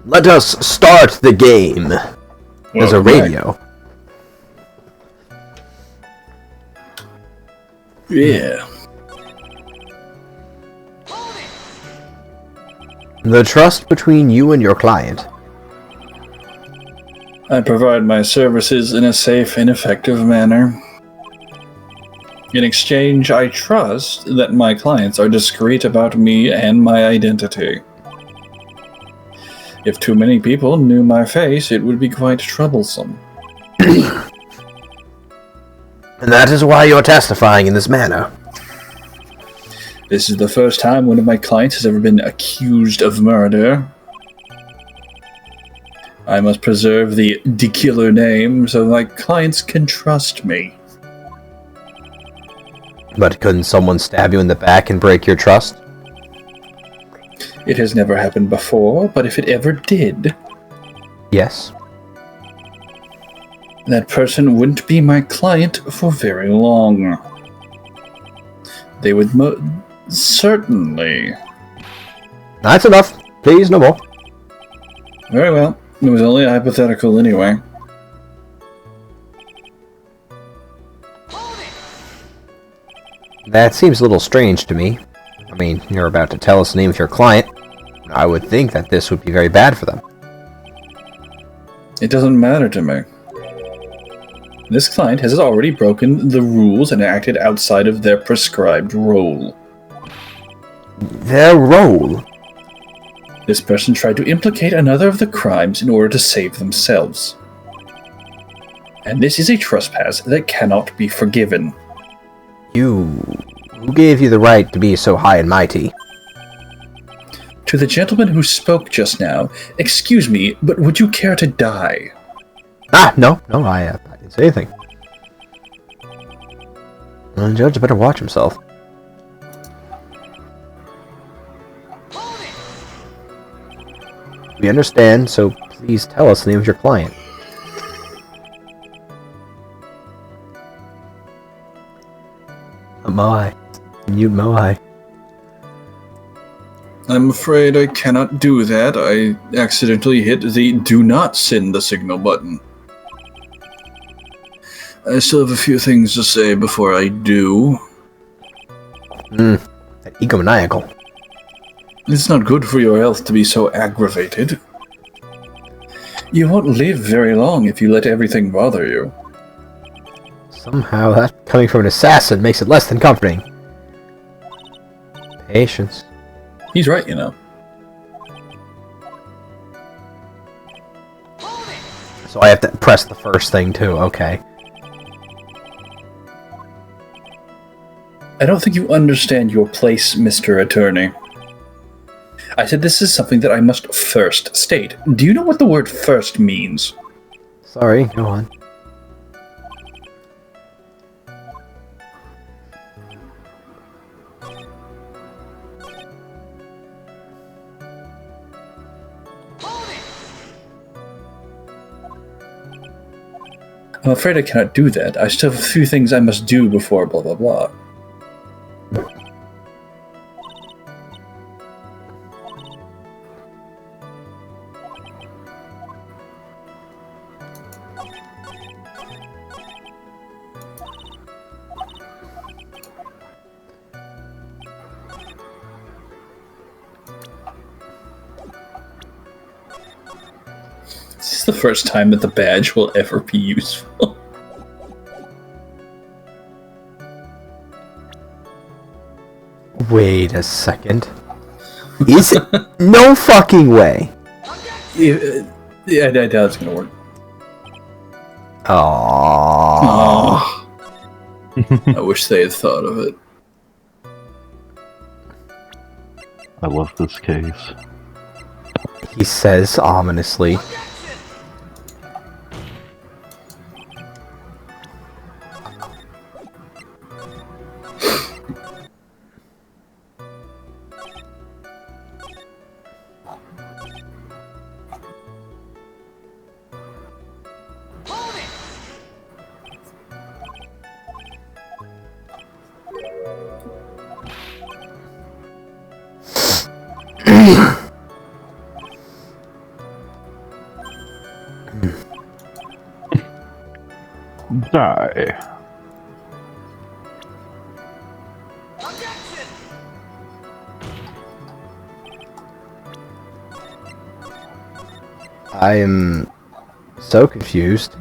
Let us start the game. There's a radio. Yeah. The trust between you and your client. I provide my services in a safe and effective manner. In exchange, I trust that my clients are discreet about me and my identity. If too many people knew my face, it would be quite troublesome. And that is why you're testifying in this manner. This is the first time one of my clients has ever been accused of murder. I must preserve the killer name so my clients can trust me. But couldn't someone stab you in the back and break your trust? It has never happened before, but if it ever did, Yes. that person wouldn't be my client for very long. They would certainly... That's enough. Please, no more. Very well. It was only a hypothetical anyway. That seems a little strange to me. I mean, you're about to tell us the name of your client. I would think that this would be very bad for them. It doesn't matter to me. This client has already broken the rules and acted outside of their prescribed role. Their role? This person tried to implicate another of the crimes in order to save themselves. And this is a trespass that cannot be forgiven. Who gave you the right to be so high and mighty? To the gentleman who spoke just now, excuse me, but would you care to die? No, I didn't say anything. The judge better watch himself. We understand, so please tell us the name of your client. Moai. Mute Moai. I'm afraid I cannot do that. I accidentally hit the do not send the signal button. I still have a few things to say before I do. That egomaniacal. It's not good for your health to be so aggravated. You won't live very long if you let everything bother you. Somehow that coming from an assassin makes it less than comforting. Patience. He's right, you know. So I have to press the first thing too, okay. I don't think you understand your place, Mr. Attorney. I said this is something that I must first state. Do you know what the word first means? Sorry, go on. I'm afraid I cannot do that. I still have a few things I must do before blah blah blah. This is the first time that the badge will ever be useful. Wait a second. Is it? No fucking way. Yeah, I doubt it's gonna work. Aww. I wish they had thought of it. I love this case. He says ominously. Die. I am so confused.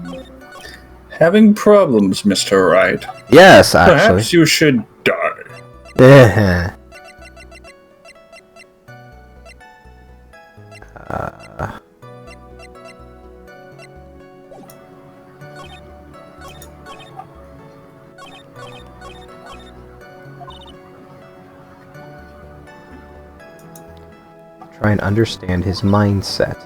Having problems, Mr. Wright. Yes, actually. Perhaps you should die. Yeah. Try and understand his mindset.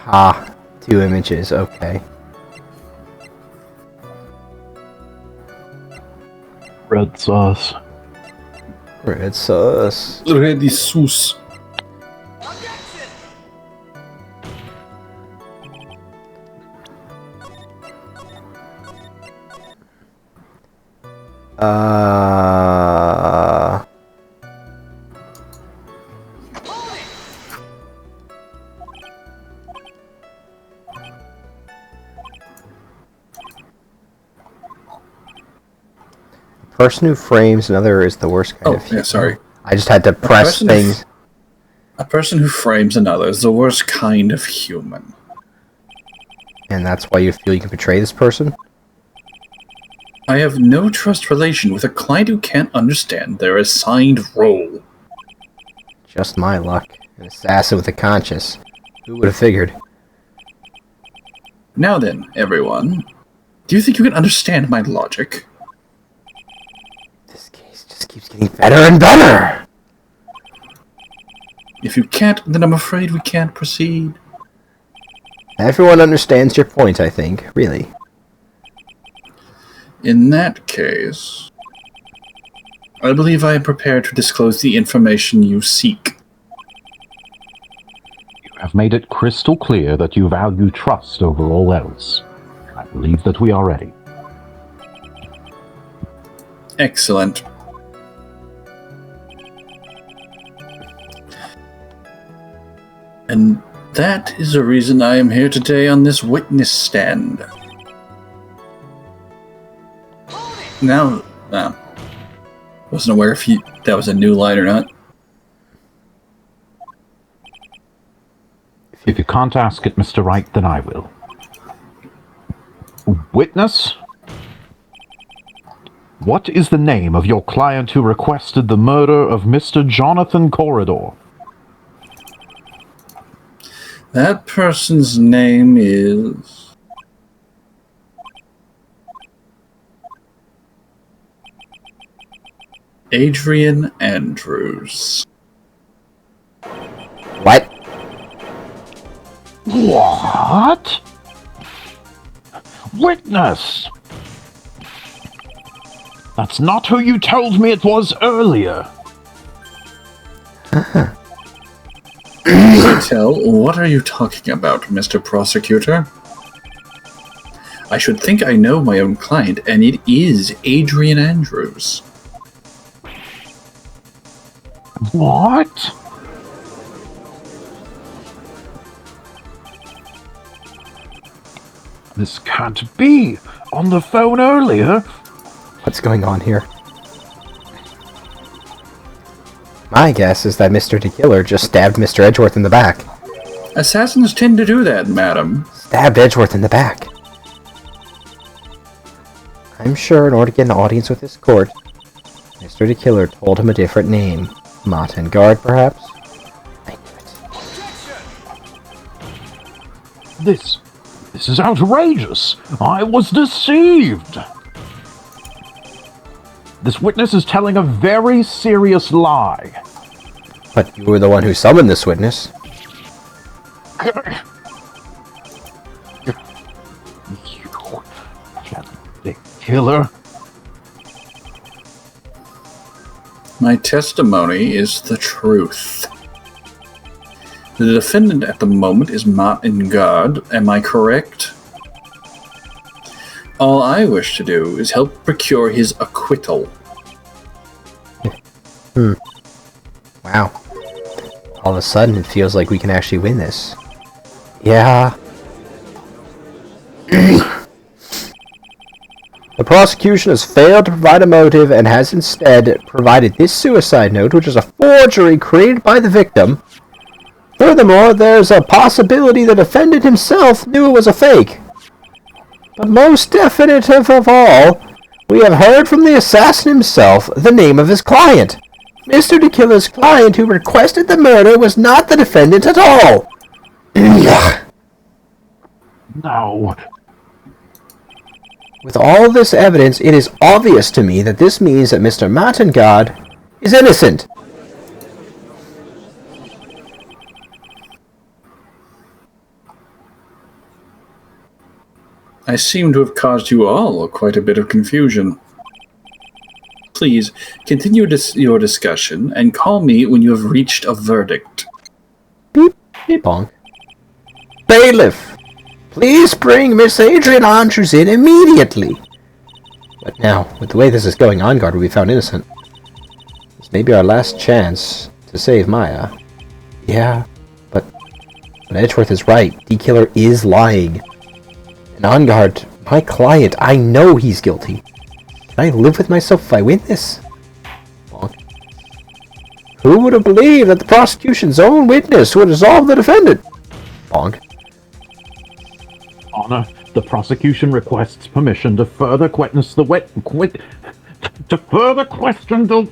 Ah, 2 images, okay. Red sauce. Red sauce. Ready sus. Person who frames another is the worst kind of Oh, yeah, sorry. I just had to press things. A person who frames another is the worst kind of human. And that's why you feel you can betray this person? I have no trust relation with a client who can't understand their assigned role. Just my luck. An assassin with a conscience. Who would have figured? Now then, everyone. Do you think you can understand my logic? This case just keeps getting better and better! If you can't, then I'm afraid we can't proceed. Everyone understands your point, I think. Really. In that case, I believe I am prepared to disclose the information you seek. You have made it crystal clear that you value trust over all else. I believe that we are ready. Excellent. And that is the reason I am here today on this witness stand. Now, wasn't aware if that was a new line or not. If you can't ask it, Mr. Wright, then I will. Witness? What is the name of your client who requested the murder of Mr. Jonathan Corridor? That person's name is... Adrian Andrews. What? What? Witness! That's not who you told me it was earlier. Tell, what are you talking about, Mr. Prosecutor? I should think I know my own client, and it is Adrian Andrews. What? This can't be. On the phone earlier. What's going on here? My guess is that Mr. the Killer just stabbed Mr. Edgeworth in the back. Assassins tend to do that, madam. Stabbed Edgeworth in the back. I'm sure in order to get an audience with this court, Mr. the Killer told him a different name. Montengard, perhaps? I knew it. This is outrageous. I was deceived. This witness is telling a very serious lie. But you were the one who summoned this witness. You bitch. killer. My testimony is the truth. The defendant at the moment is Martin God, am I correct? All I wish to do is help procure his acquittal. Wow. All of a sudden, it feels like we can actually win this. Yeah. The prosecution has failed to provide a motive and has instead provided this suicide note, which is a forgery created by the victim. Furthermore, there's a possibility the defendant himself knew it was a fake. But most definitive of all, we have heard from the assassin himself the name of his client. Mr. DeKiller's client who requested the murder was not the defendant at all. No. With all this evidence, it is obvious to me that this means that Mr. Martin God is innocent. I seem to have caused you all quite a bit of confusion. Please, continue your discussion and call me when you have reached a verdict. Beep, beep, bonk. Bailiff, please bring Miss Adrian Andrews in immediately. But now, with the way this is going, OnGuard will be found innocent. This may be our last chance to save Maya. Yeah, but Edgeworth is right. D-Killer is lying. And OnGuard, my client, I know he's guilty. Can I live with myself if I win this? Bonk. Who would have believed that the prosecution's own witness would absolve the defendant? Bonk. Honor, the prosecution requests permission to further question the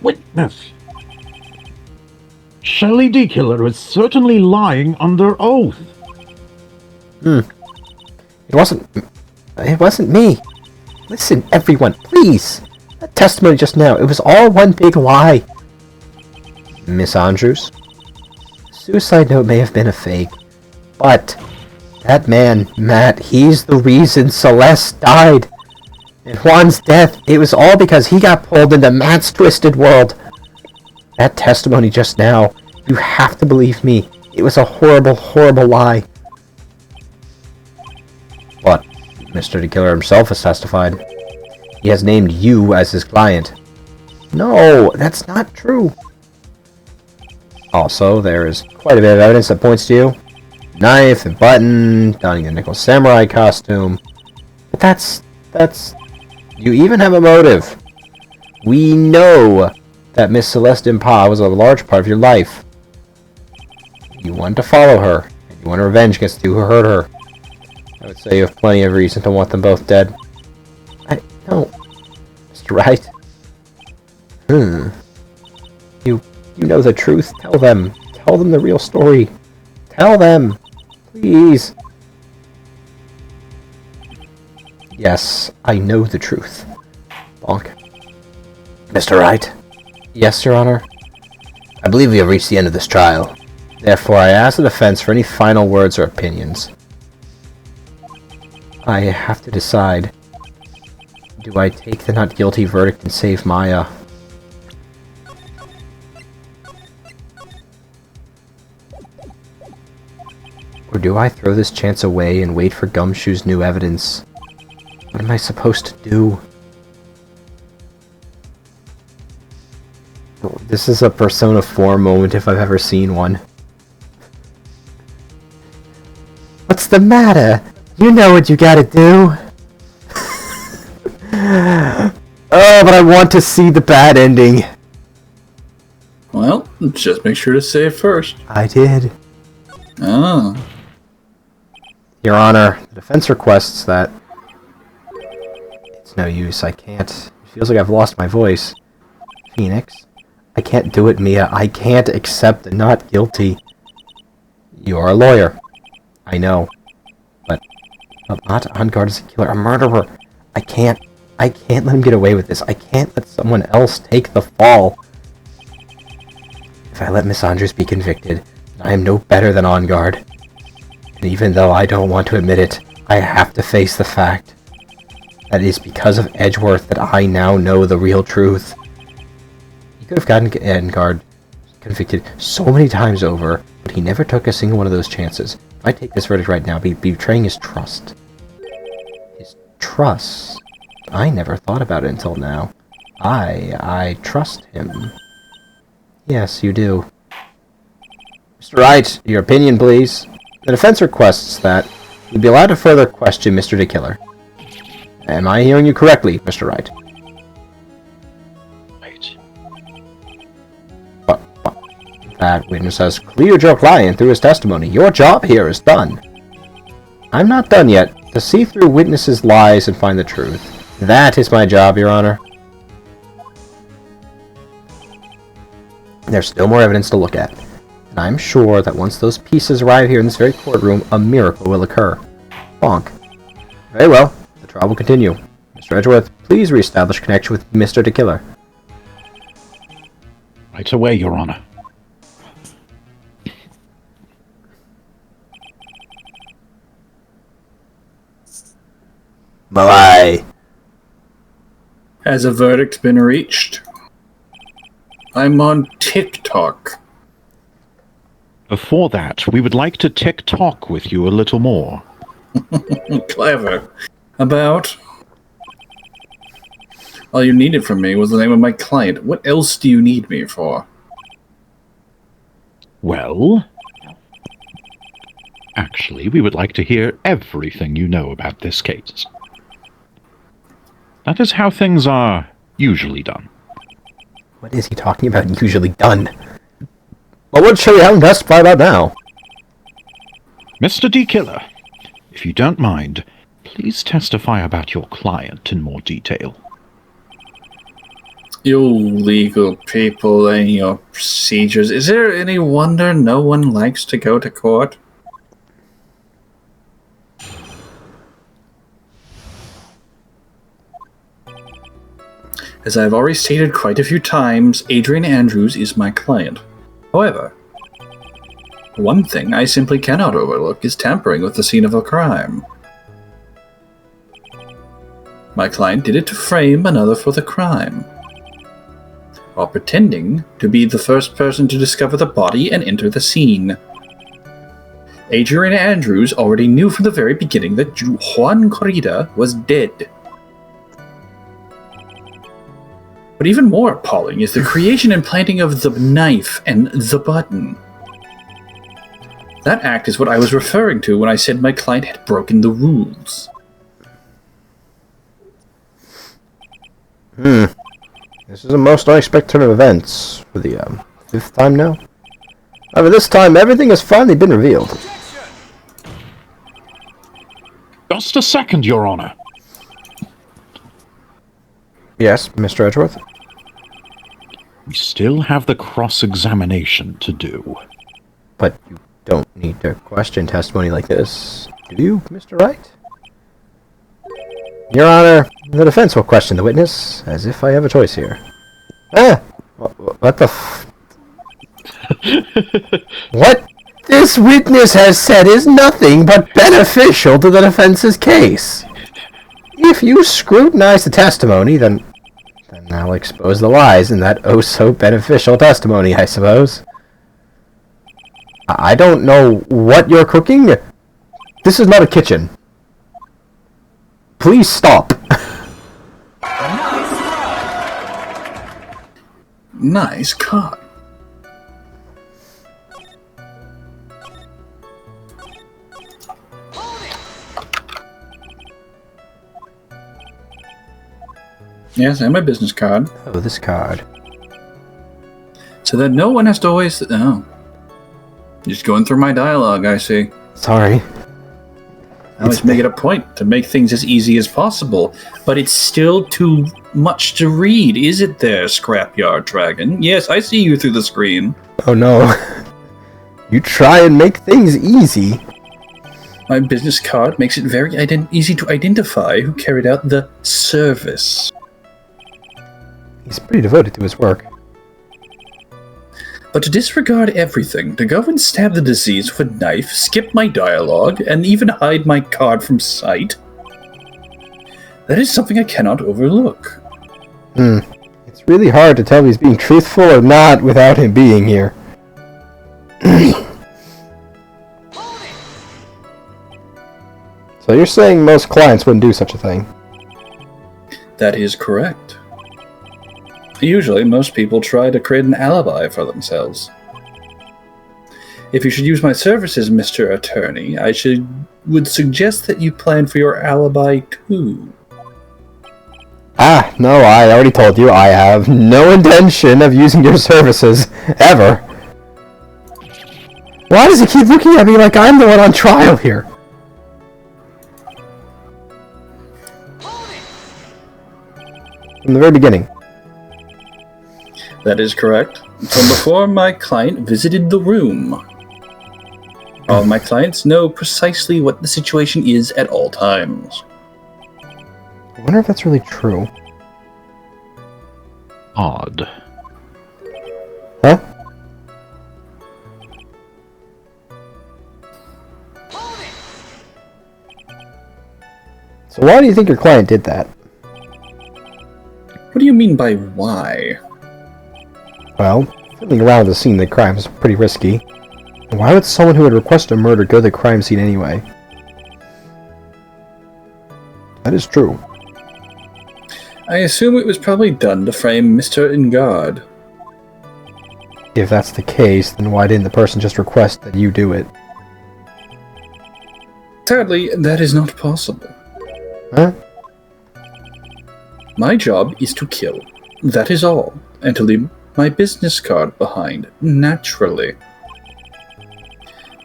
witness. Shelley D. Killer is certainly lying under oath. It wasn't me. Listen, everyone, please. That testimony just now, it was all one big lie. Miss Andrews? Suicide note may have been a fake, but that man, Matt, he's the reason Celeste died. And Juan's death, it was all because he got pulled into Matt's twisted world. That testimony just now, you have to believe me. It was a horrible, horrible lie. But Mr. DeKiller himself has testified. He has named you as his client. No, that's not true. Also, there is quite a bit of evidence that points to you. Knife and button, donning the nickel samurai costume. But that's... You even have a motive. We know that Miss Celeste Impa was a large part of your life. You want to follow her, and you want revenge against you who hurt her. I would say you have plenty of reason to want them both dead. No. Mr. Wright. You know the truth. Tell them. Tell them the real story. Tell them. Please. Yes, I know the truth. Bonk. Mr. Wright? Yes, Your Honor? I believe we have reached the end of this trial. Therefore, I ask the defense for any final words or opinions. I have to decide. Do I take the not guilty verdict and save Maya? Or do I throw this chance away and wait for Gumshoe's new evidence? What am I supposed to do? This is a Persona 4 moment if I've ever seen one. What's the matter? You know what you gotta do. Oh, but I want to see the bad ending. Well, just make sure to say it first. I did. Oh. Your Honor, the defense requests that... It's no use, I can't. It feels like I've lost my voice. Phoenix? I can't do it, Mia. I can't accept the not guilty. You are a lawyer. I know. But not OnGuard is a killer, a murderer. I can't let him get away with this. I can't let someone else take the fall. If I let Miss Andrews be convicted, I am no better than OnGuard. And even though I don't want to admit it, I have to face the fact. that it is because of Edgeworth that I now know the real truth. He could have gotten Engard convicted so many times over, but he never took a single one of those chances. If I take this verdict right now, be betraying his trust. His trust? I never thought about it until now. I trust him. Yes, you do. Mr. Wright, your opinion, please. The defense requests that you be allowed to further question Mr. DeKiller. Am I hearing you correctly, Mr. Wright? Right. But that witness has cleared your client through his testimony. Your job here is done. I'm not done yet. To see through witnesses' lies and find the truth. That is my job, Your Honor. There's still more evidence to look at. And I'm sure that once those pieces arrive here in this very courtroom, a miracle will occur. Bonk. Very well. The trial will continue. Mr. Edgeworth, please reestablish connection with Mr. DeKiller. Right away, Your Honor. Bye-bye. Has a verdict been reached? I'm on TikTok. Before that, we would like to tick-tock with you a little more. Clever. About? All you needed from me was the name of my client. What else do you need me for? Well, actually, we would like to hear everything you know about this case. That is how things are usually done. What is he talking about usually done? Well, what shall we have him testify about now? Mr. DeKiller, if you don't mind, please testify about your client in more detail. You legal people and your procedures. Is there any wonder no one likes to go to court? As I've already stated quite a few times, Adrian Andrews is my client. However, one thing I simply cannot overlook is tampering with the scene of a crime. My client did it to frame another for the crime, while pretending to be the first person to discover the body and enter the scene. Adrian Andrews already knew from the very beginning that Juan Corrida was dead. But even more appalling is the creation and planting of the knife and the button. That act is what I was referring to when I said my client had broken the rules. This is a most unexpected turn of events for the 5th time now. However, this time everything has finally been revealed. Just a second, Your Honor. Yes, Mr. Edgeworth? We still have the cross-examination to do. But you don't need to question testimony like this, do you, Mr. Wright? Your Honor, the defense will question the witness, as if I have a choice here. What the What this witness has said is nothing but beneficial to the defense's case. If you scrutinize the testimony, then I'll expose the lies in that oh-so-beneficial testimony, I suppose. I don't know what you're cooking. This is not a kitchen. Please stop. Nice cut. Yes, and my business card. Oh, this card. So that no one has to always... Oh. Just going through my dialogue, I see. Sorry. I always make it a point to make things as easy as possible, but it's still too much to read, is it there, Scrapyard Dragon? Yes, I see you through the screen. Oh no. You try and make things easy. My business card makes it very easy to identify who carried out the service. He's pretty devoted to his work. But to disregard everything, to go and stab the deceased with a knife, skip my dialogue, and even hide my card from sight, That is something I cannot overlook. It's really hard to tell if he's being truthful or not without him being here. So you're saying most clients wouldn't do such a thing? That is correct. Usually, most people try to create an alibi for themselves. If you should use my services, Mr. Attorney, would suggest that you plan for your alibi too. No, I already told you I have no intention of using your services, ever. Why does he keep looking at me like I'm the one on trial here? From the very beginning. That is correct. From before my client visited the room. All my clients know precisely what the situation is at all times. I wonder if that's really true. Odd. Huh? So why do you think your client did that? What do you mean by why? Well, fiddling around the scene of the crime is pretty risky. And why would someone who would request a murder go to the crime scene anyway? That is true. I assume it was probably done to frame Mr. Ingard. If that's the case, then why didn't the person just request that you do it? Sadly, that is not possible. Huh? My job is to kill. That is all. And to leave my business card behind, naturally.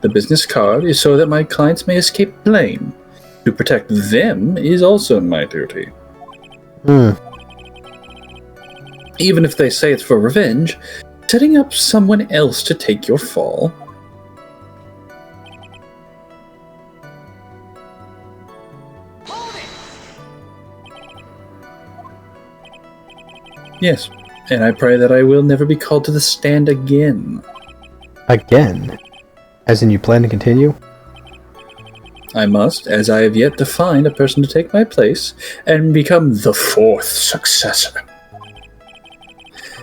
The business card is so that my clients may escape blame. To protect them is also my duty. Even if they say it's for revenge, setting up someone else to take your fall. Yes, and I pray that I will never be called to the stand again. Again? As in you plan to continue? I must, as I have yet to find a person to take my place and become the fourth successor.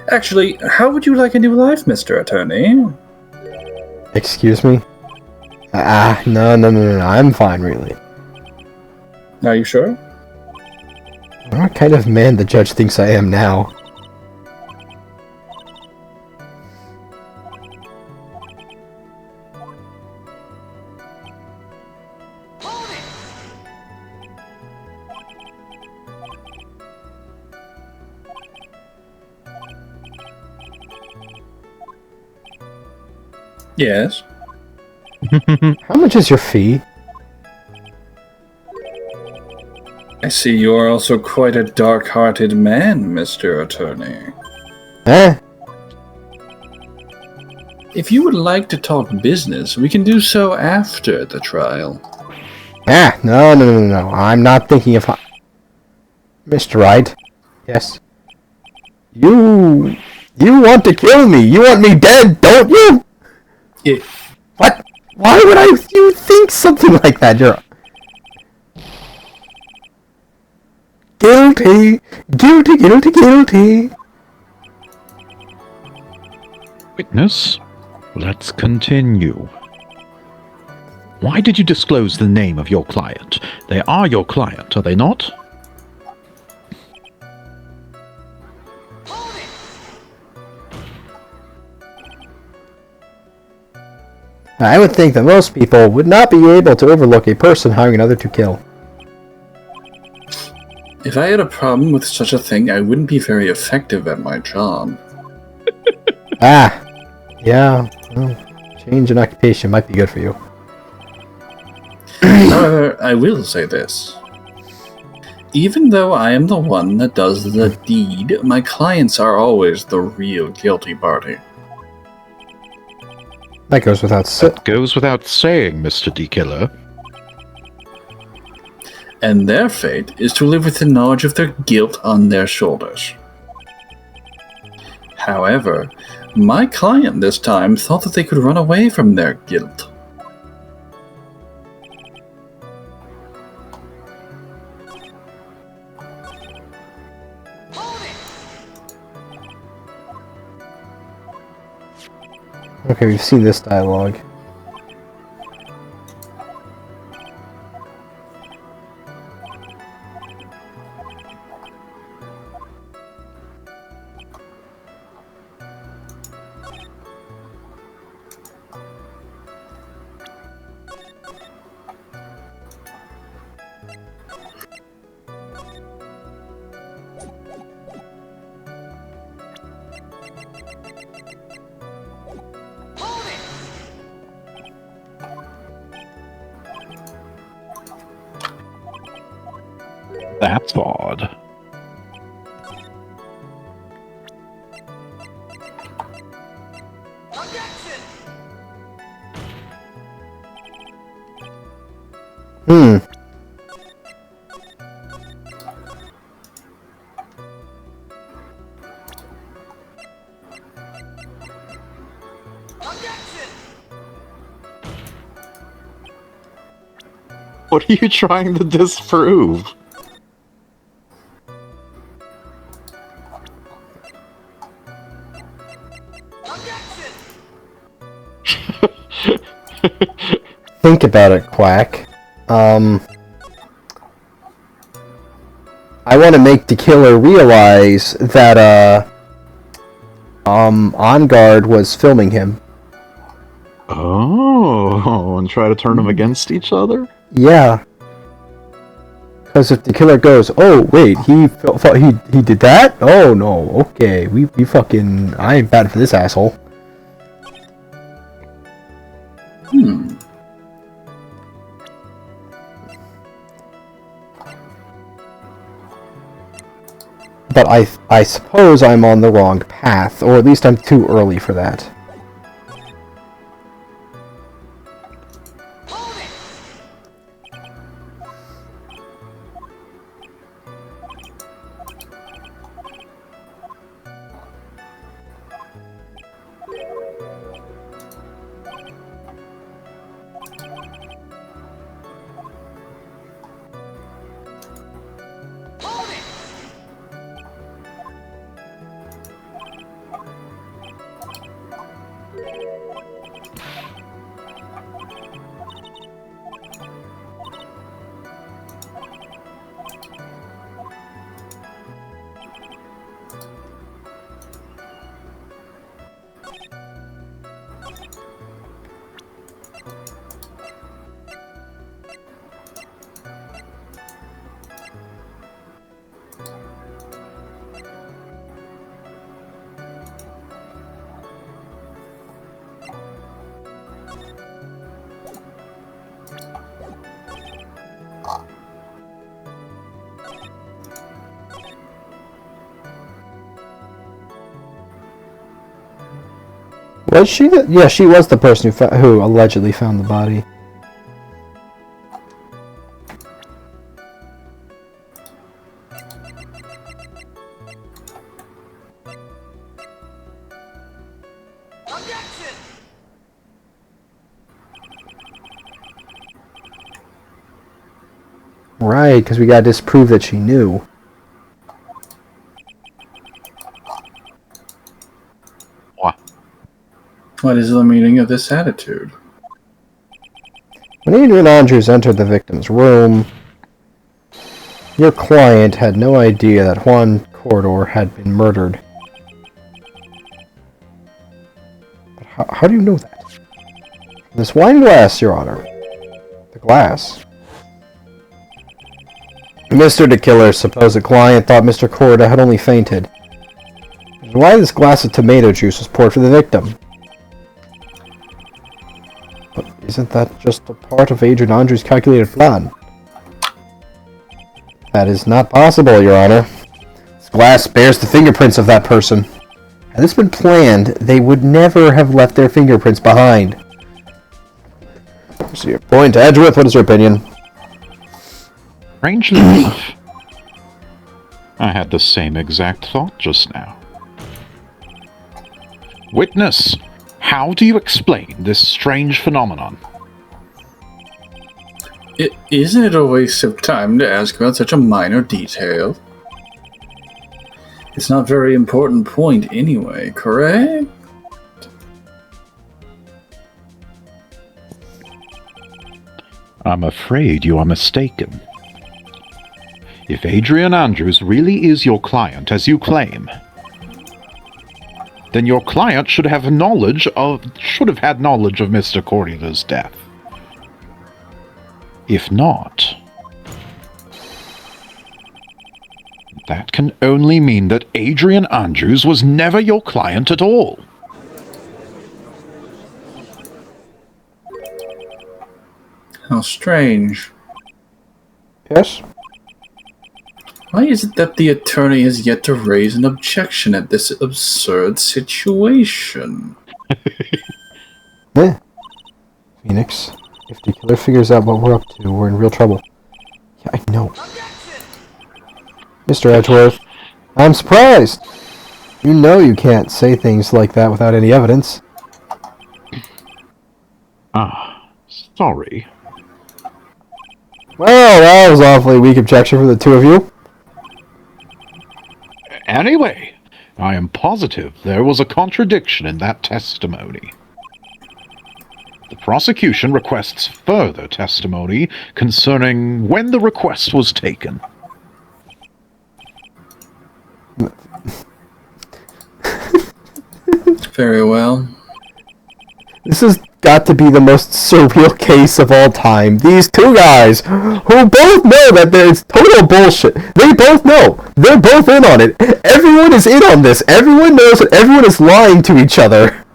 Actually, how would you like a new life, Mr. Attorney? Excuse me? No, I'm fine, really. Are you sure? What kind of man the judge thinks I am now? Yes. How much is your fee? I see you are also quite a dark-hearted man, Mr. Attorney. If you would like to talk business, we can do so after the trial. No. I'm not thinking of... Mr. Wright. Yes? You want to kill me! You want me dead, don't you? What? Why would you think something like that? You're... Guilty! Guilty! Witness, let's continue. Why did you disclose the name of your client? They are your client, are they not? I would think that most people would not be able to overlook a person hiring another to kill. If I had a problem with such a thing, I wouldn't be very effective at my job. Yeah. Well, change in occupation might be good for you. However, I will say this. Even though I am the one that does the deed, my clients are always the real guilty party. That goes without saying. That goes without saying, Mr. D. Killer. And their fate is to live with the knowledge of their guilt on their shoulders. However, my client this time thought that they could run away from their guilt. Okay, we've seen this dialogue. That's odd. Hmm. What are you trying to disprove? Think about it, Quack. I want to make the killer realize that, On Guard was filming him. Oh, and try to turn them against each other? Yeah. Because if the killer goes, oh, wait, he did that? Oh, no, okay, we fucking... I ain't bad for this asshole. But I suppose I'm on the wrong path, or at least I'm too early for that. Was she? Yeah, she was the person who allegedly found the body. Right, because we gotta disprove that she knew. What? What is the meaning of this attitude? When Adrian Andrews entered the victim's room, your client had no idea that Juan Corridor had been murdered. But how do you know that? This wine glass, Your Honor. The glass. Mr. the Killer's supposed client thought Mr. Corridor had only fainted. Why this glass of tomato juice was poured for the victim? But isn't that just a part of Adrian Andrews' calculated plan? That is not possible, Your Honor. This glass bears the fingerprints of that person. Had this been planned, they would never have left their fingerprints behind. So your point, Edgeworth, what is your opinion? Strangely enough, I had the same exact thought just now. Witness, how do you explain this strange phenomenon? Isn't it a waste of time to ask about such a minor detail? It's not a very important point anyway, correct? I'm afraid you are mistaken. If Adrian Andrews really is your client, as you claim, then your client should have had knowledge of Mr. Cordella's death. If not, that can only mean that Adrian Andrews was never your client at all. How strange. Yes? Why is it that the attorney has yet to raise an objection at this absurd situation? Phoenix, if the killer figures out what we're up to, we're in real trouble. Yeah, I know. Mr. Edgeworth, I'm surprised. You know you can't say things like that without any evidence. Sorry. Well, that was awfully weak objection from the two of you. Anyway, I am positive there was a contradiction in that testimony. The prosecution requests further testimony concerning when the request was taken. Very well. This has got to be the most surreal case of all time. These two guys, who both know that it's total bullshit. They both know. They're both in on it. Everyone is in on this. Everyone knows that everyone is lying to each other.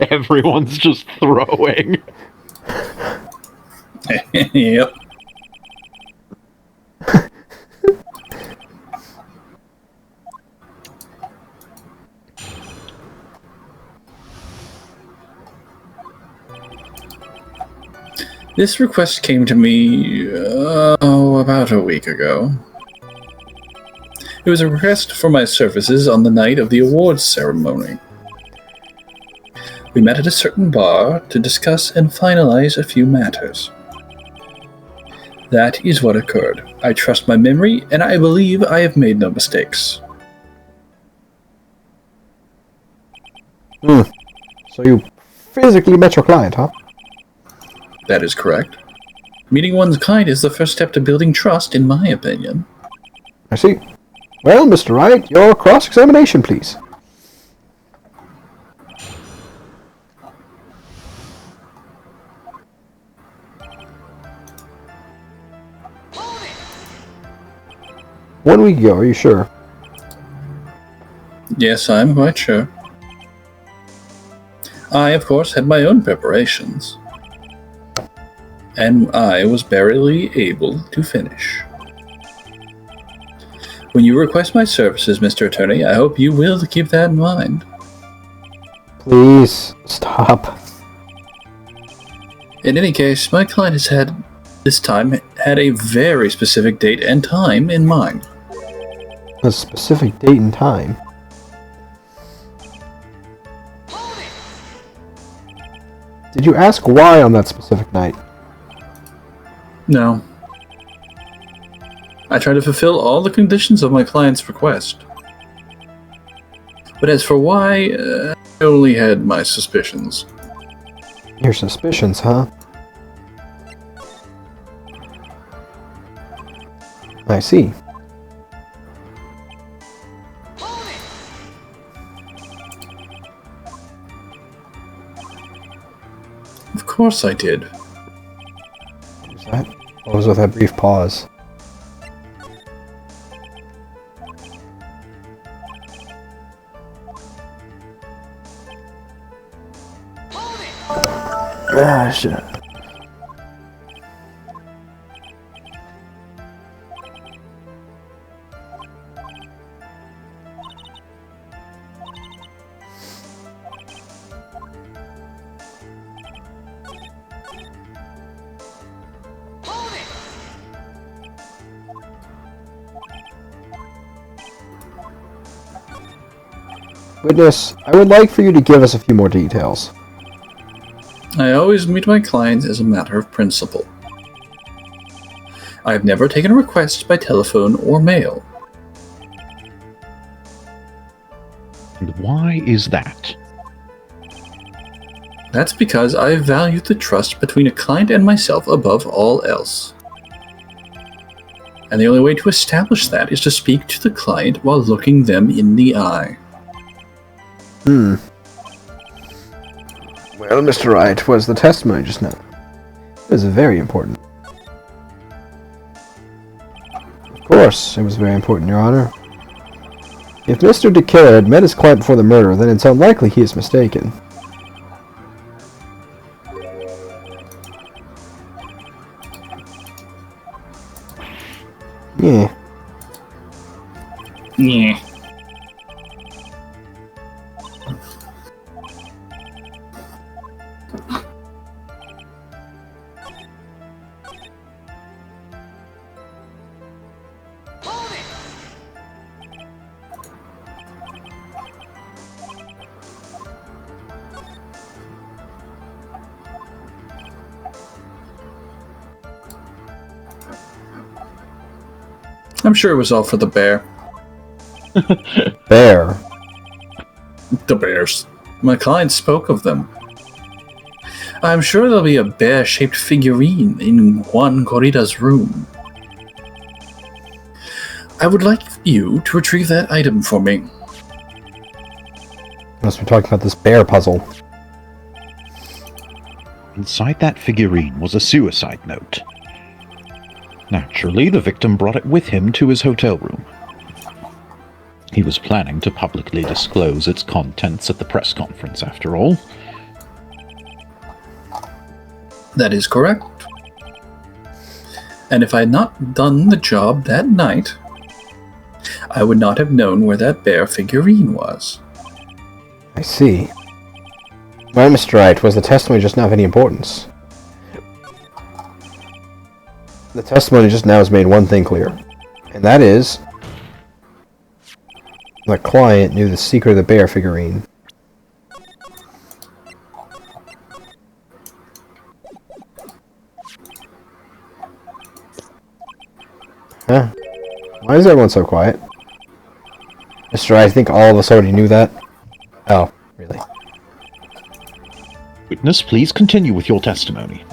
Everyone's just throwing. Yep. This request came to me, about a week ago. It was a request for my services on the night of the awards ceremony. We met at a certain bar to discuss and finalize a few matters. That is what occurred. I trust my memory, and I believe I have made no mistakes. So you physically met your client, huh? That is correct. Meeting one's kind is the first step to building trust, in my opinion. I see. Well, Mr. Wright, your cross-examination, please. One week ago, are you sure? Yes, I'm quite sure. I, of course, had my own preparations. And I was barely able to finish. When you request my services, Mr. Attorney, I hope you will keep that in mind. Please, stop. In any case, my client has had a very specific date and time in mind. A specific date and time? Did you ask why on that specific night? No. I try to fulfill all the conditions of my client's request. But as for why, I only had my suspicions. Your suspicions, huh? I see. Of course I did. What was with that brief pause? Ah, shit. Witness, I would like for you to give us a few more details. I always meet my clients as a matter of principle. I have never taken a request by telephone or mail. And why is that? That's because I value the trust between a client and myself above all else. And the only way to establish that is to speak to the client while looking them in the eye. Well, Mr. Wright, was the testimony just now? It was very important. Of course, it was very important, Your Honor. If Mr. DeKiller had met his client before the murder, then it's unlikely he is mistaken. Yeah. Yeah. I'm sure it was all for the bear. Bear. The bears. My client spoke of them. I'm sure there'll be a bear-shaped figurine in Juan Corrida's room. I would like you to retrieve that item for me. Must be talking about this bear puzzle. Inside that figurine was a suicide note. Naturally, the victim brought it with him to his hotel room. He was planning to publicly disclose its contents at the press conference, after all. That is correct. And if I had not done the job that night, I would not have known where that bear figurine was. I see. Well, Mr. Wright, was the testimony just now of any importance? The testimony just now has made one thing clear, and that is the client knew the secret of the bear figurine. Huh? Why is everyone so quiet? Mr. Wright, I think all of us already knew that. Oh, really? Witness, please continue with your testimony.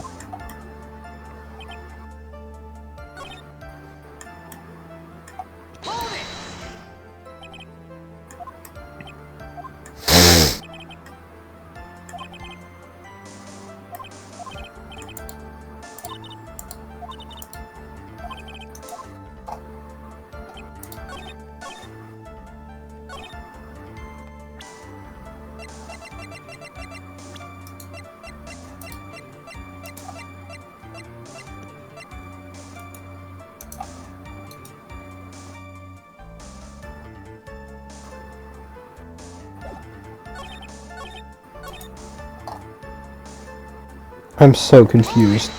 I'm so confused.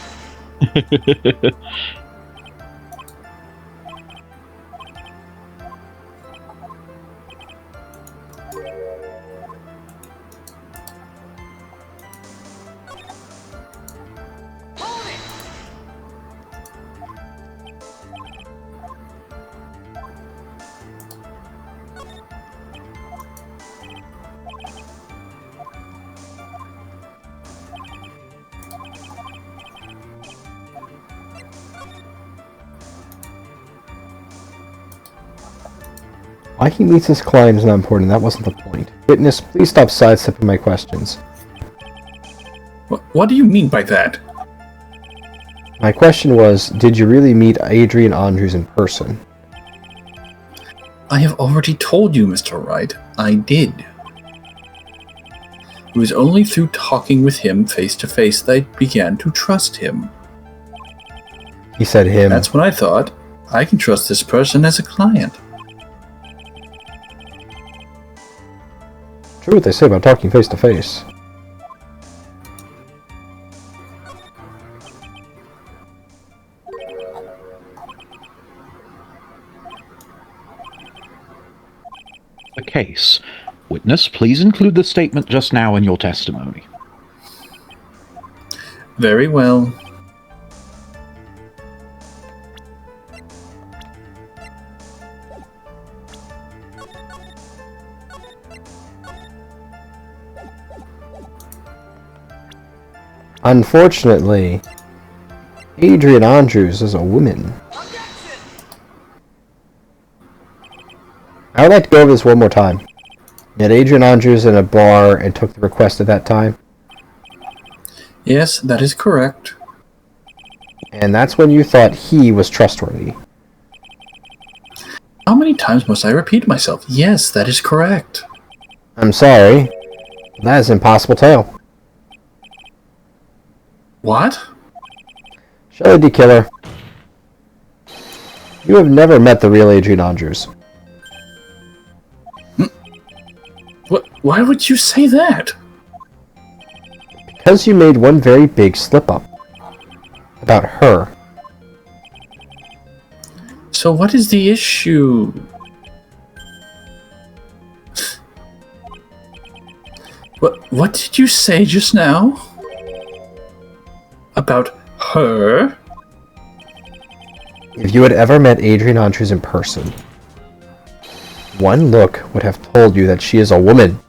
Why he meets his client is not important. That wasn't the point. Witness, please stop sidestepping my questions. What do you mean by that? My question was, did you really meet Adrian Andrews in person? I have already told you, Mr. Wright. I did. It was only through talking with him face to face that I began to trust him. He said him. That's when I thought, I can trust this person as a client. True what they say about talking face to face. The case. Witness, please include the statement just now in your testimony. Very well. Unfortunately, Adrian Andrews is a woman. I would like to go over this one more time. You had Adrian Andrews in a bar and took the request at that time. Yes, that is correct. And that's when you thought he was trustworthy. How many times must I repeat myself? Yes, that is correct. I'm sorry. That is an impossible tale. What? Shelley D. Killer. You have never met the real Adrian Andrews. What? Why would you say that? Because you made one very big slip-up. About her. So what is the issue? What did you say just now? About her? If you had ever met Adrian Andrews in person, one look would have told you that she is a woman.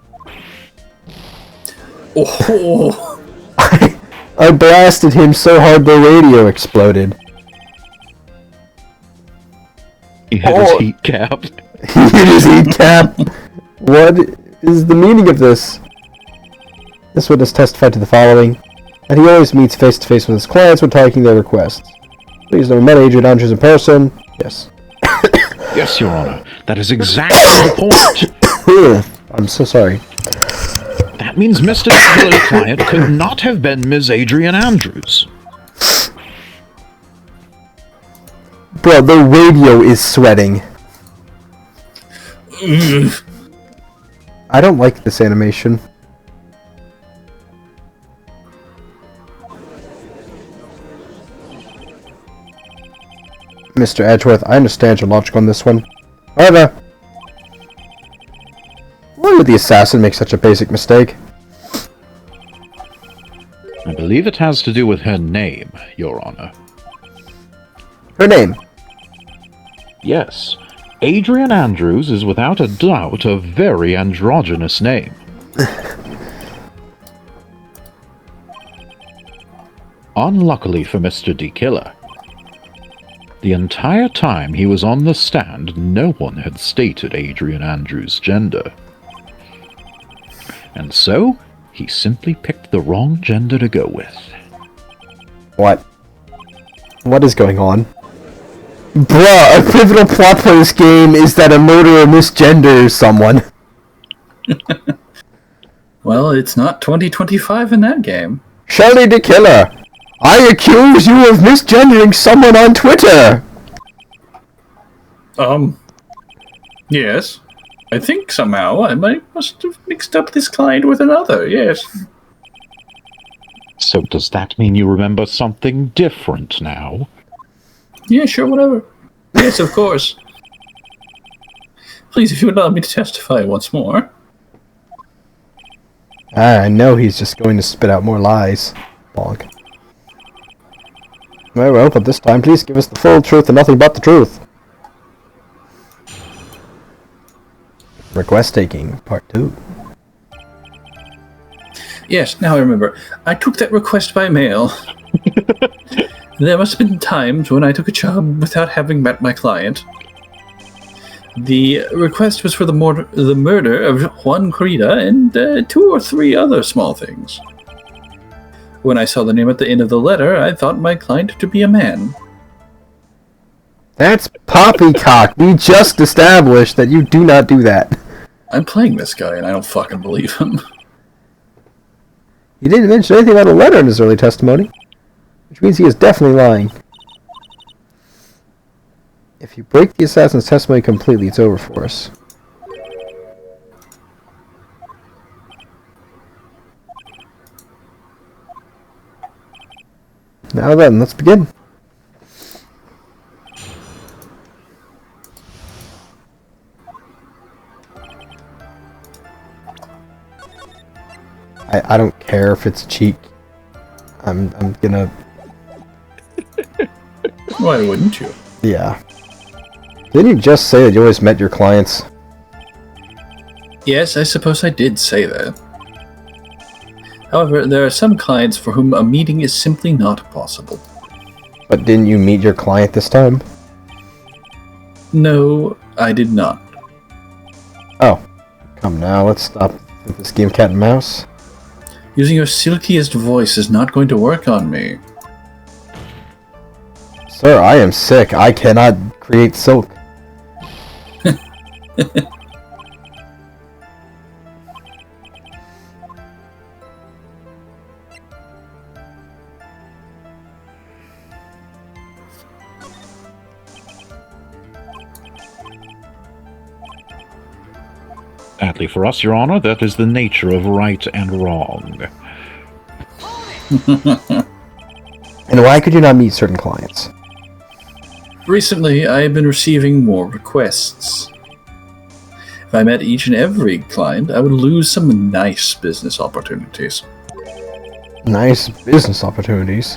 Oh! I blasted him so hard the radio exploded. He hit his heat cap. He hit his heat cap. What is the meaning of this? This witness testified to the following: that he always meets face-to-face with his clients when taking their requests. Please never met Adrian Andrews in person. Yes. Yes, Your Honor. That is exactly the point. I'm so sorry. That means Mr. Killer's client could not have been Ms. Adrian Andrews. Bro, the radio is sweating. I don't like this animation. Mr. Edgeworth, I understand your logic on this one. However, why would the assassin make such a basic mistake? I believe it has to do with her name, Your Honor. Her name? Yes. Adrian Andrews is without a doubt a very androgynous name. Unluckily for Mr. D. Killer, the entire time he was on the stand, no one had stated Adrian Andrews' gender. And so, he simply picked the wrong gender to go with. What? What is going on? Bruh, a pivotal plot for this game is that a murderer misgenders someone. Well, it's not 2025 in that game. Shelley the Killer, I accuse you of misgendering someone on Twitter! Yes. I think somehow I must have mixed up this client with another, yes. So does that mean you remember something different now? Yeah, sure, whatever. Yes, of course. Please, if you would allow me to testify once more. I know he's just going to spit out more lies. Bonk. Very well, but this time please give us the full truth and nothing but the truth. Request taking, part 2. Yes, now I remember. I took that request by mail. There must have been times when I took a job without having met my client. The request was for the murder of Juan Corrida and 2 or 3 other small things. When I saw the name at the end of the letter, I thought my client to be a man. That's poppycock. We just established that you do not do that. I'm playing this guy and I don't fucking believe him. He didn't mention anything about a letter in his early testimony, which means he is definitely lying. If you break the assassin's testimony completely, it's over for us. Now then, let's begin. I don't care if it's cheek. I'm gonna... Why wouldn't you? Yeah. Didn't you just say that you always met your clients? Yes, I suppose I did say that. However, there are some clients for whom a meeting is simply not possible. But didn't you meet your client this time? No, I did not. Oh. Come now, let's stop with this game cat and mouse. Using your silkiest voice is not going to work on me. Sir, I am sick. I cannot create silk. Sadly for us, Your Honor, that is the nature of right and wrong. And why could you not meet certain clients? Recently, I have been receiving more requests. If I met each and every client, I would lose some nice business opportunities. Nice business opportunities.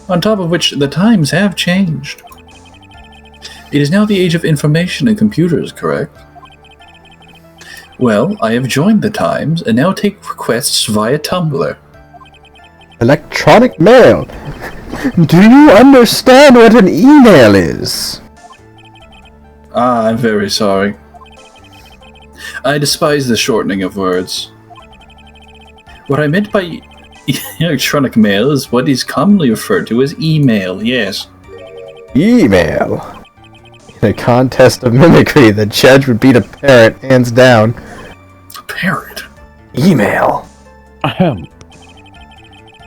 On top of which, the times have changed. It is now the age of information and computers, correct? Well, I have joined the times and now take requests via Tumblr. Electronic mail! Do you understand what an email is? Ah, I'm very sorry. I despise the shortening of words. What I meant by electronic mail is what is commonly referred to as email, yes. Email? In a contest of mimicry, the judge would beat a parrot, hands down. A parrot? Email. Ahem.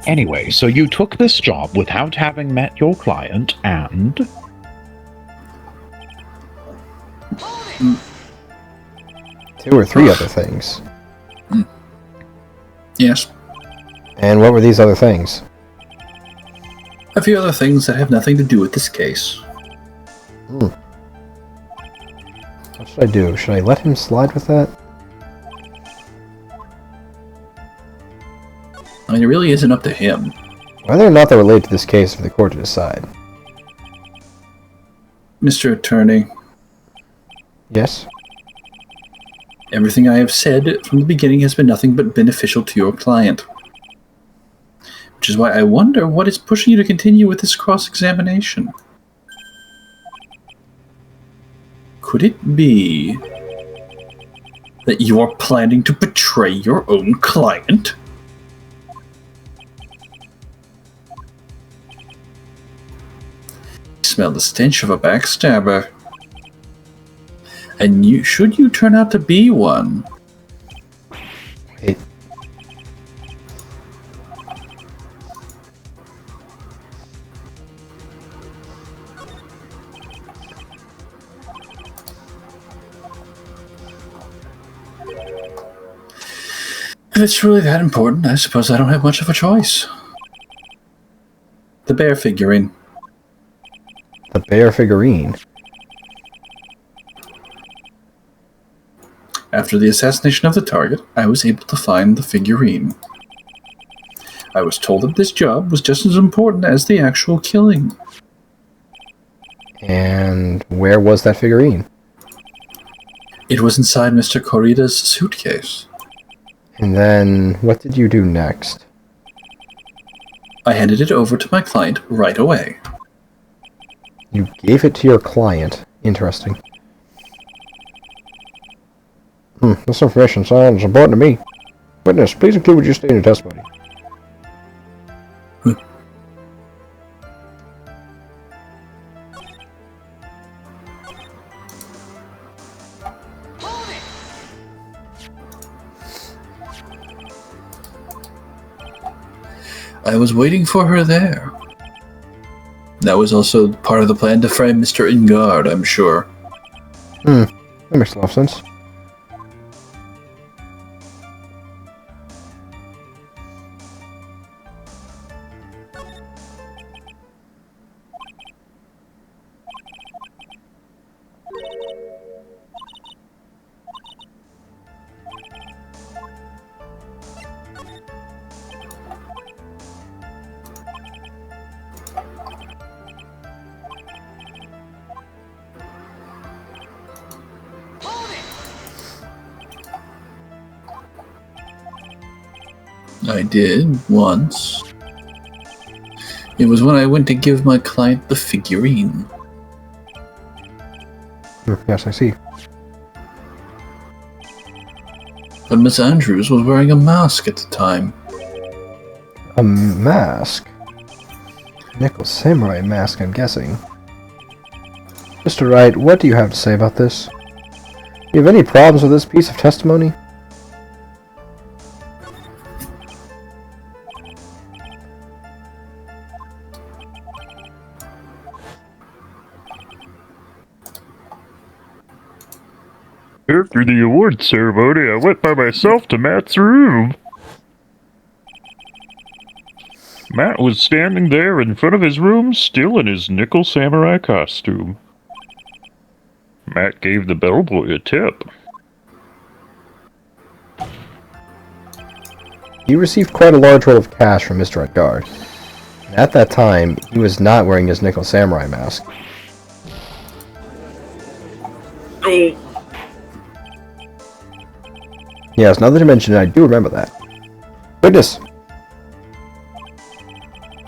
Anyway, so you took this job without having met your client, and... Two or three other things. Yes. And what were these other things? A few other things that have nothing to do with this case. What should I do? Should I let him slide with that? I mean, it really isn't up to him. Whether or not they're related to this case for the court to decide. Mr. Attorney, Yes? everything I have said from the beginning has been nothing but beneficial to your client. Which is why I wonder what is pushing you to continue with this cross-examination. Could it be that you are planning to betray your own client? I smell the stench of a backstabber. And should you turn out to be one, Wait. if it's really that important, I suppose I don't have much of a choice. The bear figurine. The bear figurine. After the assassination of the target, I was able to find the figurine. I was told that this job was just as important as the actual killing. And where was that figurine? It was inside Mr. Corrida's suitcase. And then, what did you do next? I handed it over to my client right away. You gave it to your client. Interesting. This information sounds important to me. Witness, please include what you state in your testimony. I was waiting for her there. That was also part of the plan to frame Mr. Ingard, I'm sure. That makes a lot of sense. I did, once. It was when I went to give my client the figurine. Yes, I see. But Miss Andrews was wearing a mask at the time. A mask? Nickel samurai mask, I'm guessing. Mr. Wright, what do you have to say about this? Do you have any problems with this piece of testimony? After the award ceremony, I went by myself to Matt's room. Matt was standing there in front of his room, still in his nickel samurai costume. Matt gave the bellboy a tip. You received quite a large roll of cash from Mr. Edgard. And at that time, he was not wearing his nickel samurai mask. Oh. Yes, now that you mention it, I do remember that. Witness!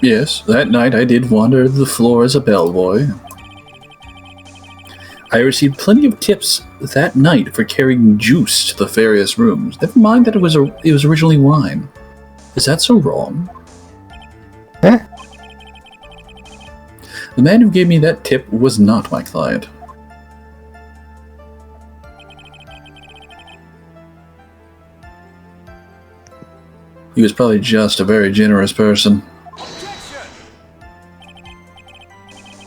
Yes, that night I did wander the floor as a bellboy. I received plenty of tips that night for carrying juice to the various rooms. Never mind that it was originally wine. Is that so wrong? Eh? The man who gave me that tip was not my client. He was probably just a very generous person.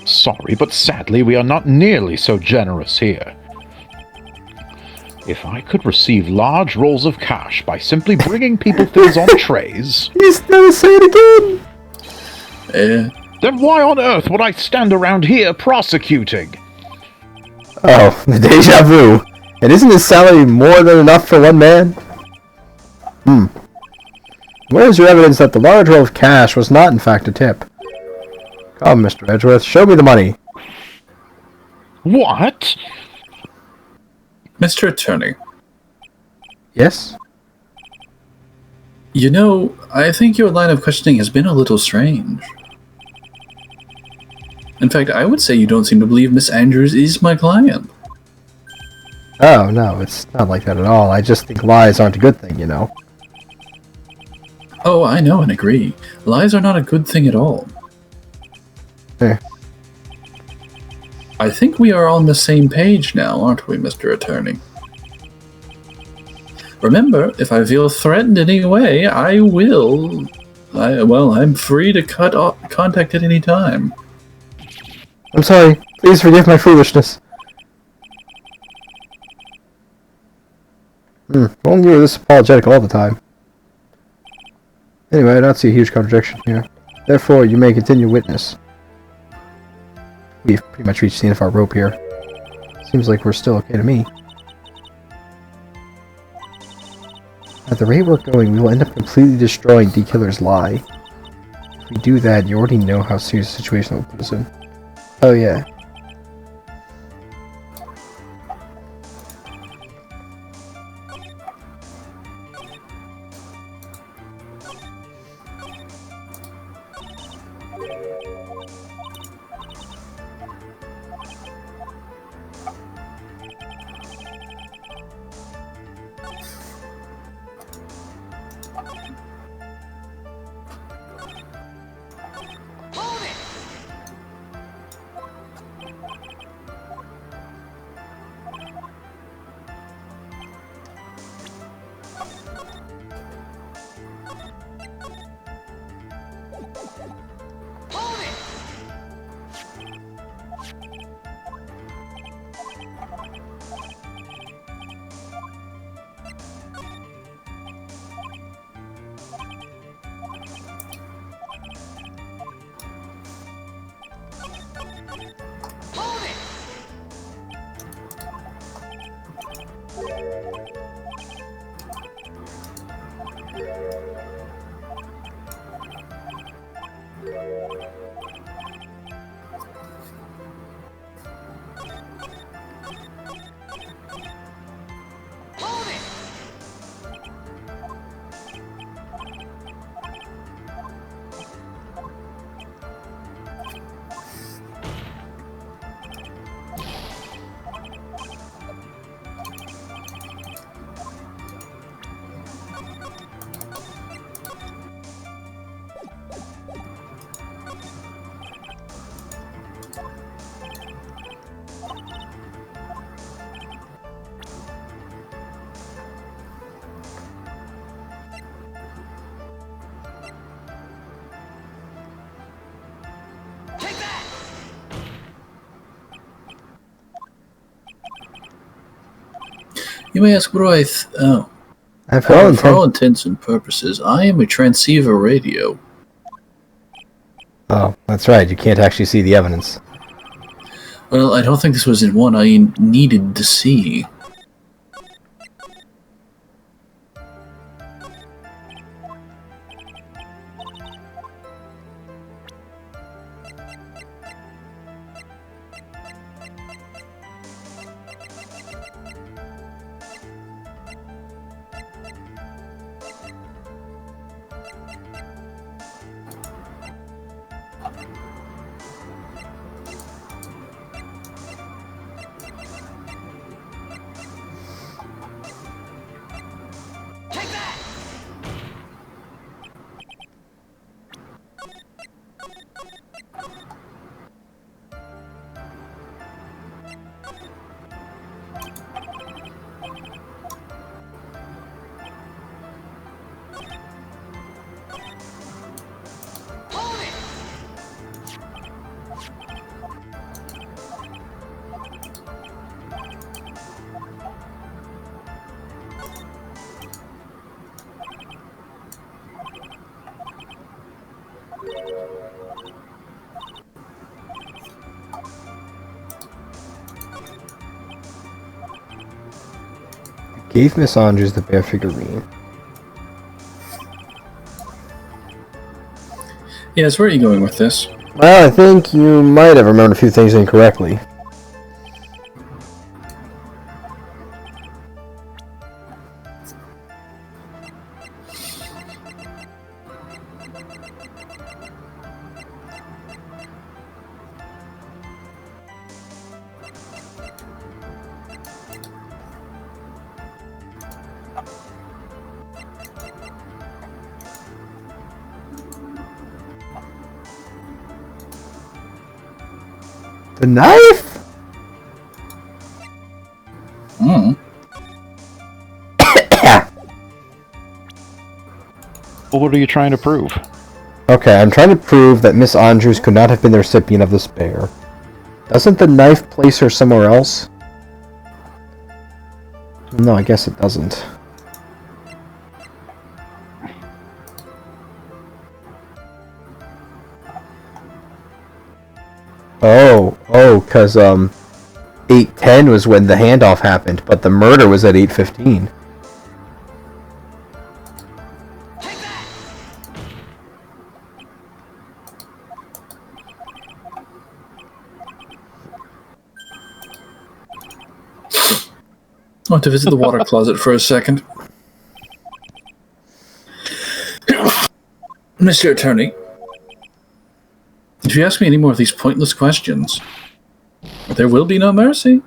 Sorry, but sadly we are not nearly so generous here. If I could receive large rolls of cash by simply bringing people things on trays... He's never say it again! Then why on earth would I stand around here prosecuting? Oh, the deja vu. And isn't his salary more than enough for one man? Where is your evidence that the large roll of cash was not in fact a tip? Come, Mr. Edgeworth, show me the money. What? Mr. Attorney, Yes? you know, I think your line of questioning has been a little strange. In fact, I would say you don't seem to believe Miss Andrews is my client. Oh, no, it's not like that at all. I just think lies aren't a good thing, you know. Oh, I know and agree. Lies are not a good thing at all. Eh. I think we are on the same page now, aren't we, Mr. Attorney? Remember, if I feel threatened in any way, I will... I'm free to cut off contact at any time. I'm sorry. Please forgive my foolishness. Only you're this apologetic all the time. Anyway, I don't see a huge contradiction here. Therefore, you may continue witness. We've pretty much reached the end of our rope here. Seems like we're still okay to me. At the rate we're going, we will end up completely destroying D-Killer's lie. If we do that, you already know how serious the situation will put us in. Oh yeah. You may ask, what do I... oh. For all intents and purposes, I am a transceiver radio. Oh, that's right. You can't actually see the evidence. Well, I don't think this was in one I needed to see. Gave Miss Andrews the bear figurine. Yes, where are you going with this? Well, I think you might have remembered a few things incorrectly. The knife? Hmm. Well, what are you trying to prove? Okay, I'm trying to prove that Miss Andrews could not have been the recipient of this bear. Doesn't the knife place her somewhere else? No, I guess it doesn't. Because 8:10 was when the handoff happened, but the murder was at 8:15. I want to visit the water closet for a second. Mr. Attorney, if you ask me any more of these pointless questions, there will be no mercy.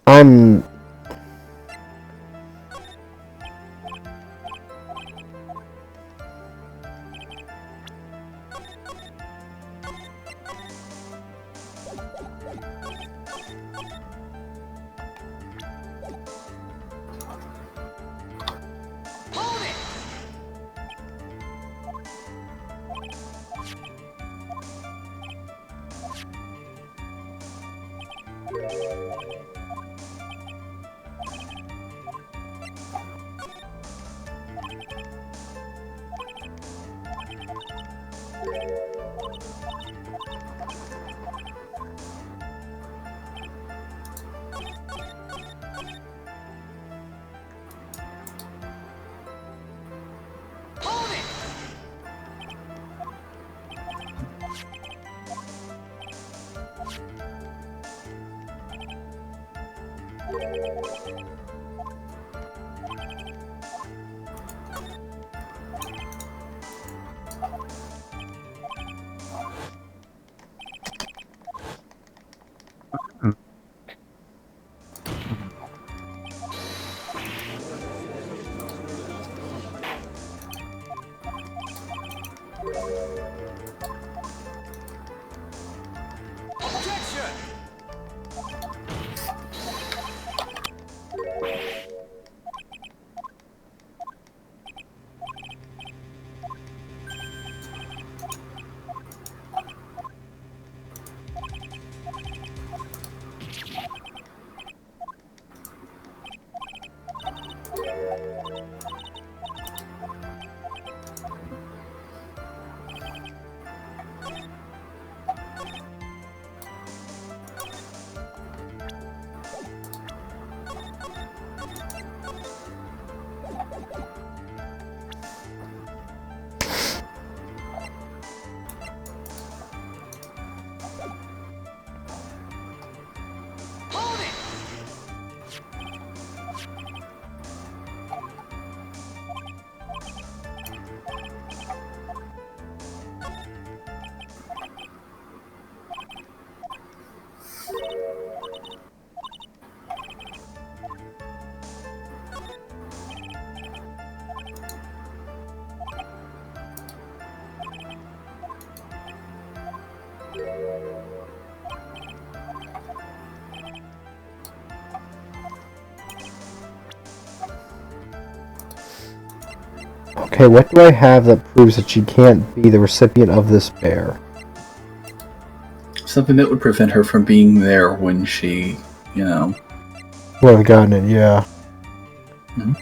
Um, Okay, what do I have that proves that she can't be the recipient of this bear? Something that would prevent her from being there when she, Would have gotten it, yeah. Mhm.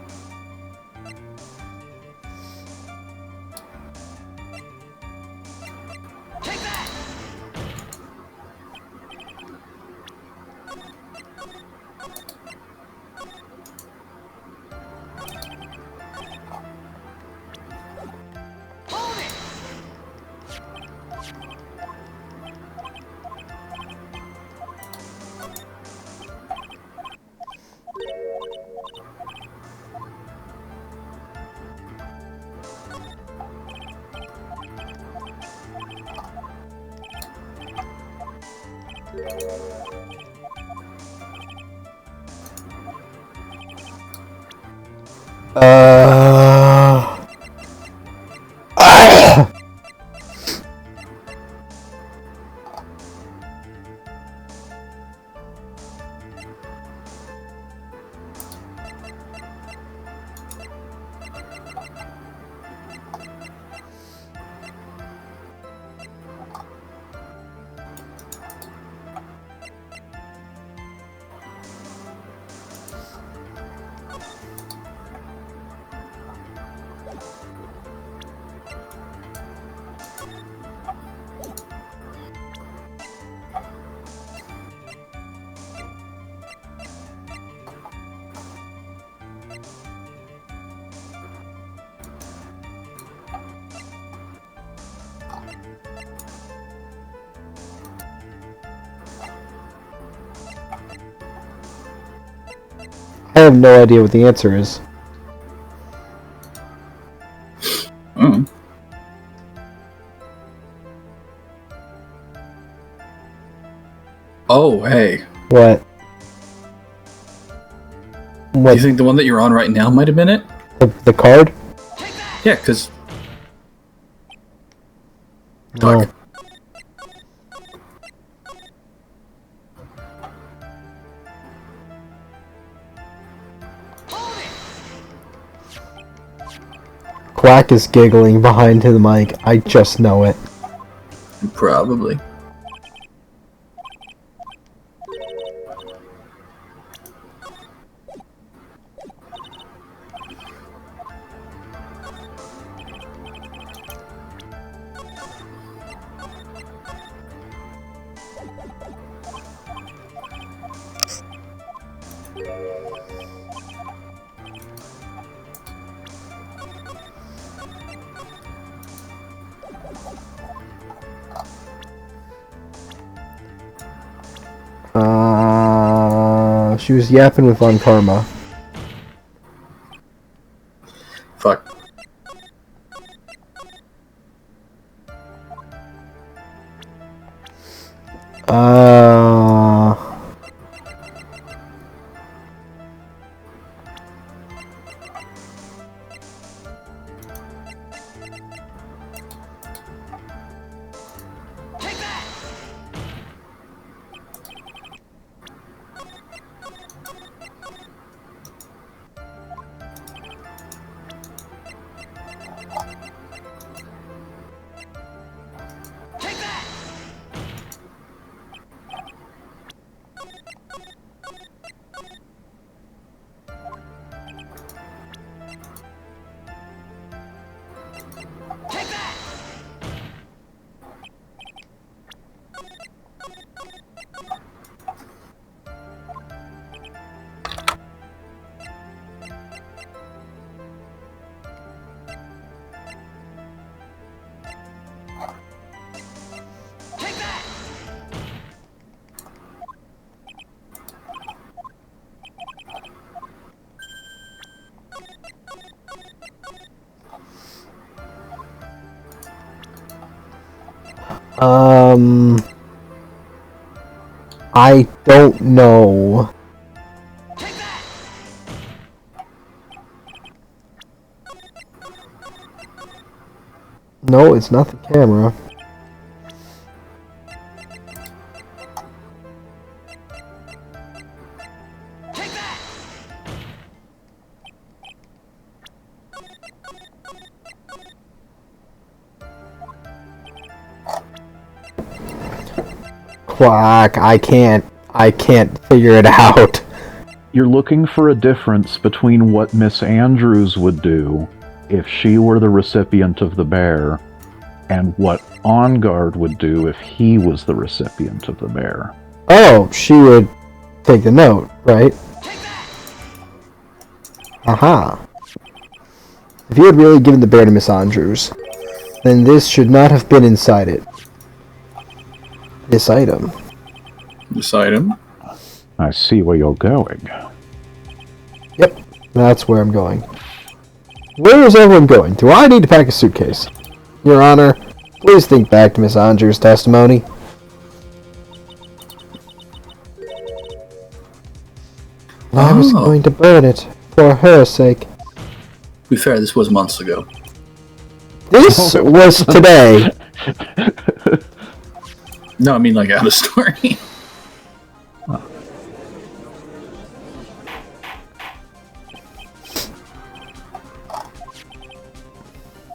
I have no idea what the answer is. Mm. Oh, hey. What? Do What? you think the one that you're on right now might have been it? The card? Yeah, because... No. Fuck. Quack is giggling behind the mic. I just know it. Probably. She was yapping with Von Karma. Fuck. I don't know. No, it's not the camera. Quack, I can't figure it out. You're looking for a difference between what Miss Andrews would do if she were the recipient of the bear, and what On Guard would do if he was the recipient of the bear. Oh, she would take the note, right? Aha. If you had really given the bear to Miss Andrews, then this should not have been inside it. This item. This item? I see where you're going. Yep, that's where I'm going. Where is everyone going? Do I need to pack a suitcase? Your Honor, please think back to Miss Andrews' testimony. I was going to burn it, for her sake. To be fair, this was months ago. This was today. No, I mean like out of story.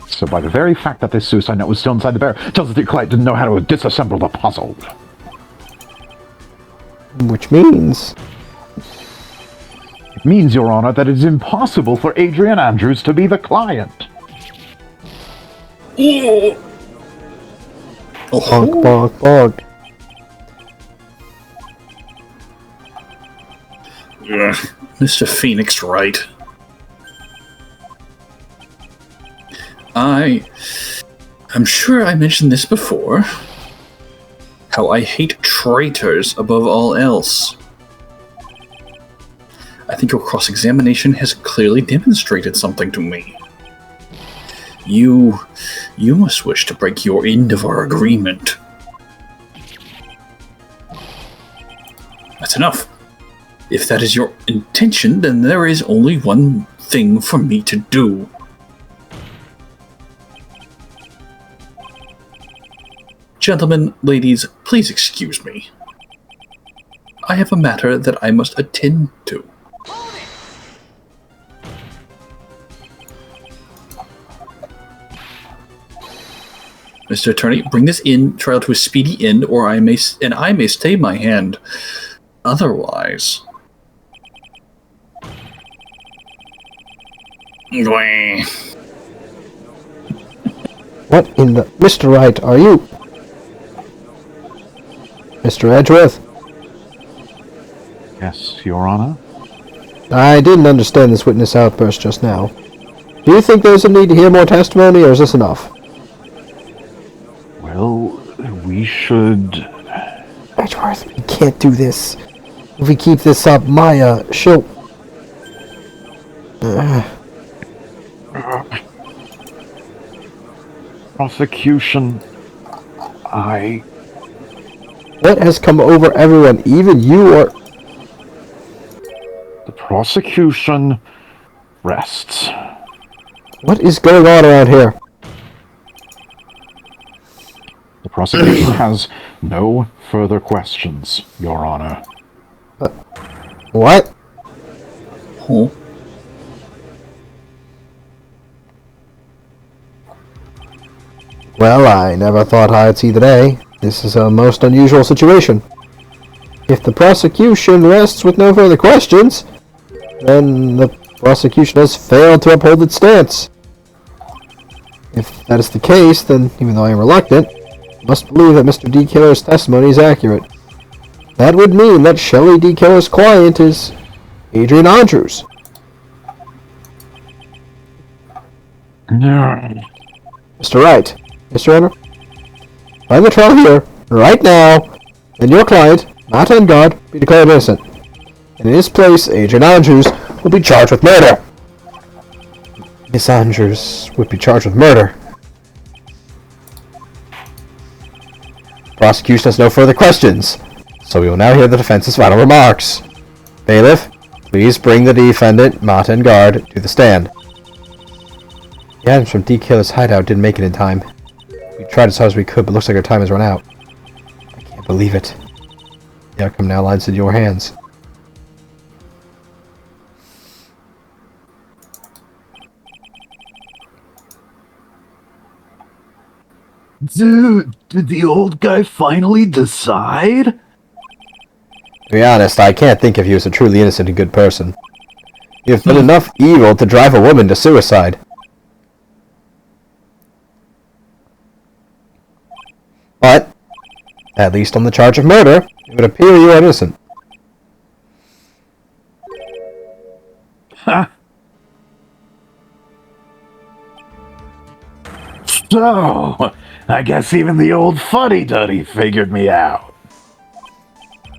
So by the very fact that this suicide note was still inside the bear, tells us that you quite didn't know how to disassemble the puzzle. Which means... It means, Your Honor, that it is impossible for Adrian Andrews to be the client. Bonk, bonk, bonk. Mr. Phoenix, right? I'm sure I mentioned this before. How I hate traitors above all else. I think your cross-examination has clearly demonstrated something to me. You must wish to break your end of our agreement. That's enough. If that is your intention, then there is only one thing for me to do. Gentlemen, ladies, please excuse me. I have a matter that I must attend to. Mr. Attorney, bring this trial to a speedy end, or I may stay my hand. Otherwise... What in the... Mr. Wright, are you... Mr. Edgeworth? Yes, Your Honor? I didn't understand this witness outburst just now. Do you think there's a need to hear more testimony, or is this enough? Well, we should... Edgeworth, we can't do this. If we keep this up, Maya, she'll... Prosecution, What has come over everyone, even you or... The prosecution rests. What is going on around here? The prosecution has no further questions, Your Honor. What? Oh. Well, I never thought I'd see the day. This is a most unusual situation. If the prosecution rests with no further questions, then the prosecution has failed to uphold its stance. If that is the case, then, even though I am reluctant, I must believe that Mr. D. Killer's testimony is accurate. That would mean that Shelley D. Killer's client is Adrian Andrews. No. Mr. Wright, Mr. Honor, by the trial here, right now, then your client, Matt Engard, be declared innocent. And in his place, Adrian Andrews will be charged with murder. Miss Andrews would be charged with murder. Prosecution has no further questions, so we will now hear the defense's final remarks. Bailiff, please bring the defendant, Matt Engard, to the stand. The items from D. Killer's hideout didn't make it in time. We tried as hard as we could, but looks like our time has run out. I can't believe it. The outcome now lies in your hands. Dude, did the old guy finally decide? To be honest, I can't think of you as a truly innocent and good person. You have done enough evil to drive a woman to suicide. But, at least on the charge of murder, it would appear you are innocent. Ha! So, I guess even the old fuddy-duddy figured me out.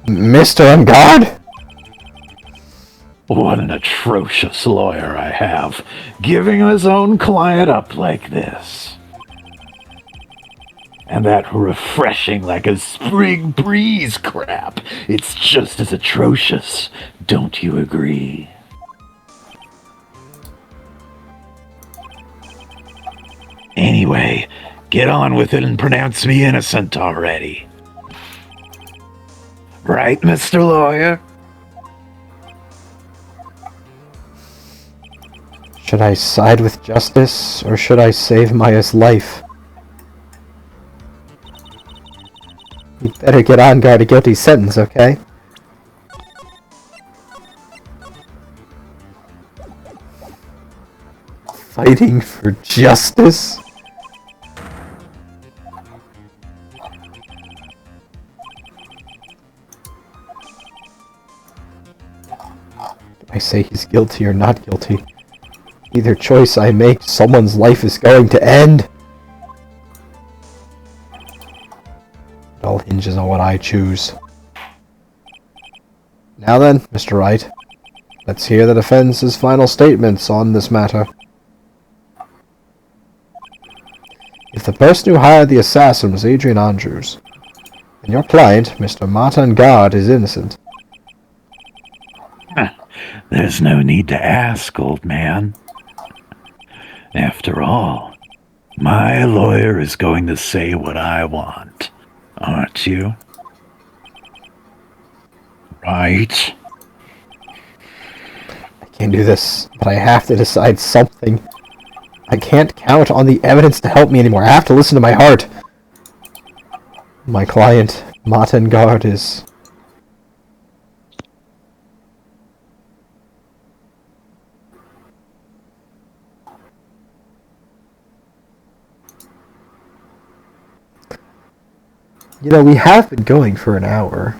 Mr. Engard? What an atrocious lawyer I have, giving his own client up like this. And that refreshing like a spring breeze crap, it's just as atrocious, don't you agree? Anyway, get on with it and pronounce me innocent already. Right, Mr. Lawyer? Should I side with justice, or should I save Maya's life? You'd better get Engard a guilty sentence, okay? Fighting for justice? Do I say he's guilty or not guilty? Either choice I make, someone's life is going to end. It all hinges on what I choose. Now then, Mr. Wright, let's hear the defense's final statements on this matter. If the person who hired the assassin was Adrian Andrews, then your client, Mr. Martin Engard, is innocent. There's no need to ask, old man. After all, my lawyer is going to say what I want, aren't you? Right? I can't do this, but I have to decide something. I can't count on the evidence to help me anymore. I have to listen to my heart. My client, Martin Engard, is... You know, we have been going for an hour.